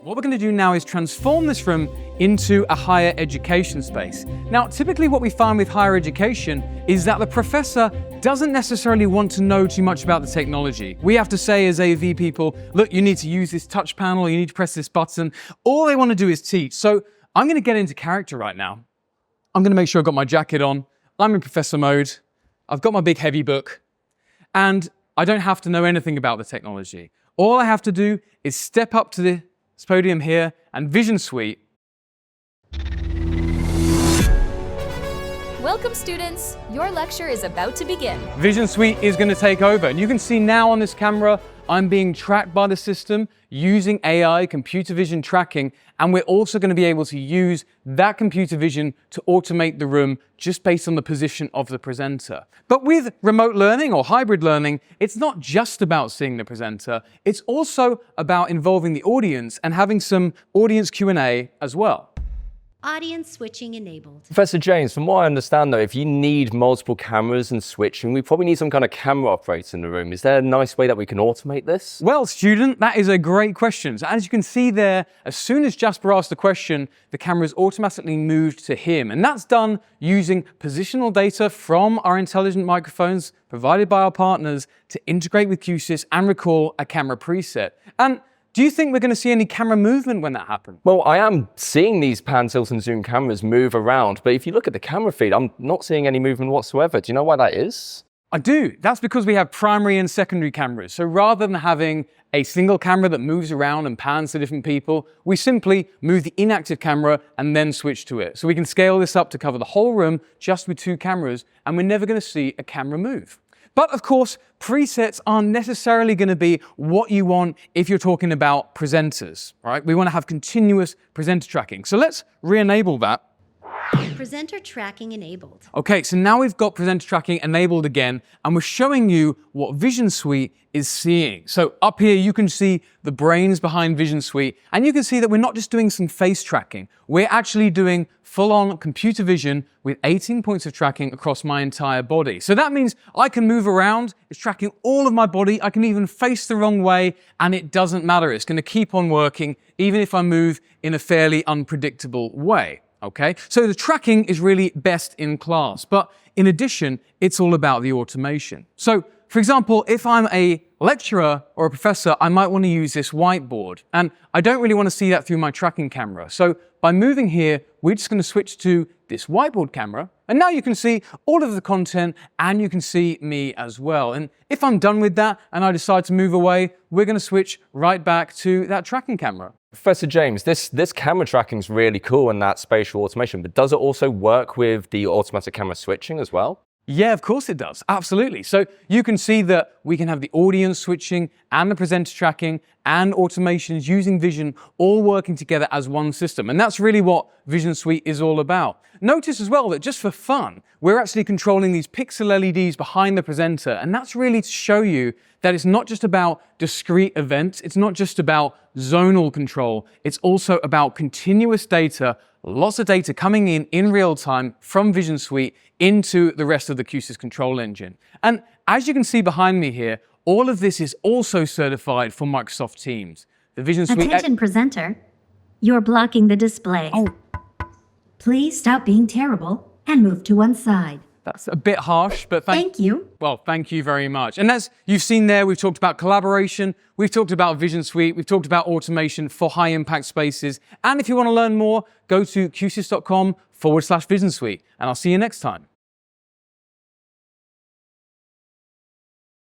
What we're going to do now is transform this room into a higher education space. Now, typically what we find with higher education is that the professor doesn't necessarily want to know too much about the technology. We have to say as AV people, look, you need to use this touch panel, you need to press this button. All they want to do is teach. So I'm going to get into character right now. I'm going to make sure I've got my jacket on. I'm in professor mode. I've got my big heavy book. And I don't have to know anything about the technology. All I have to do is step up to this podium here and VisionSuite. Welcome students, your lecture is about to begin. VisionSuite is going to take over, and you can see now on this camera I'm being tracked by the system using AI, computer vision tracking, and we're also going to be able to use that computer vision to automate the room just based on the position of the presenter. But with remote learning or hybrid learning, it's not just about seeing the presenter, it's also about involving the audience and having some audience Q&A as well. Audience switching enabled. Professor James, from what I understand though, if you need multiple cameras and switching, we probably need some kind of camera operator in the room. Is there a nice way that we can automate this? Well, student, that is a great question. So as you can see there, as soon as Jasper asked the question, the camera's automatically moved to him. And that's done using positional data from our intelligent microphones provided by our partners to integrate with Q-SYS and recall a camera preset. And do you think we're going to see any camera movement when that happens? Well, I am seeing these pan, tilt and zoom cameras move around, but if you look at the camera feed, I'm not seeing any movement whatsoever. Do you know why that is? I do. That's because we have primary and secondary cameras. So rather than having a single camera that moves around and pans to different people, we simply move the inactive camera and then switch to it. So we can scale this up to cover the whole room just with 2 cameras, and we're never going to see a camera move. But of course, presets aren't necessarily going to be what you want if you're talking about presenters, right? We want to have continuous presenter tracking. So let's re-enable that. Presenter tracking enabled. Okay, so now we've got presenter tracking enabled again, and we're showing you what VisionSuite is seeing. So up here, you can see the brains behind VisionSuite, and you can see that we're not just doing some face tracking. We're actually doing full-on computer vision with 18 points of tracking across my entire body. So that means I can move around, it's tracking all of my body, I can even face the wrong way, and it doesn't matter. It's going to keep on working, even if I move in a fairly unpredictable way. Okay, so the tracking is really best in class, but in addition, it's all about the automation. So, for example, if I'm a lecturer or a professor, I might want to use this whiteboard, and I don't really want to see that through my tracking camera. So by moving here, we're just going to switch to this whiteboard camera, and now you can see all of the content and you can see me as well. And if I'm done with that and I decide to move away, we're going to switch right back to that tracking camera. Professor James, this camera tracking is really cool and that spatial automation, but does it also work with the automatic camera switching as well? Yeah, of course it does. Absolutely. So you can see that we can have the audience switching and the presenter tracking and automations using vision all working together as one system. And that's really what VisionSuite is all about. Notice as well that just for fun, we're actually controlling these pixel LEDs behind the presenter. And that's really to show you that it's not just about discrete events. It's not just about zonal control. It's also about continuous data, lots of data coming in real time from VisionSuite into the rest of the Q-SYS control engine. And as you can see behind me here, all of this is also certified for Microsoft Teams. The VisionSuite... Attention presenter, you're blocking the display. Oh. Please stop being terrible and move to one side. That's a bit harsh, but Thank you. Well, thank you very much. And as you've seen there, we've talked about collaboration, we've talked about VisionSuite, we've talked about automation for high impact spaces. And if you want to learn more, go to qsys.com/VisionSuite, and I'll see you next time.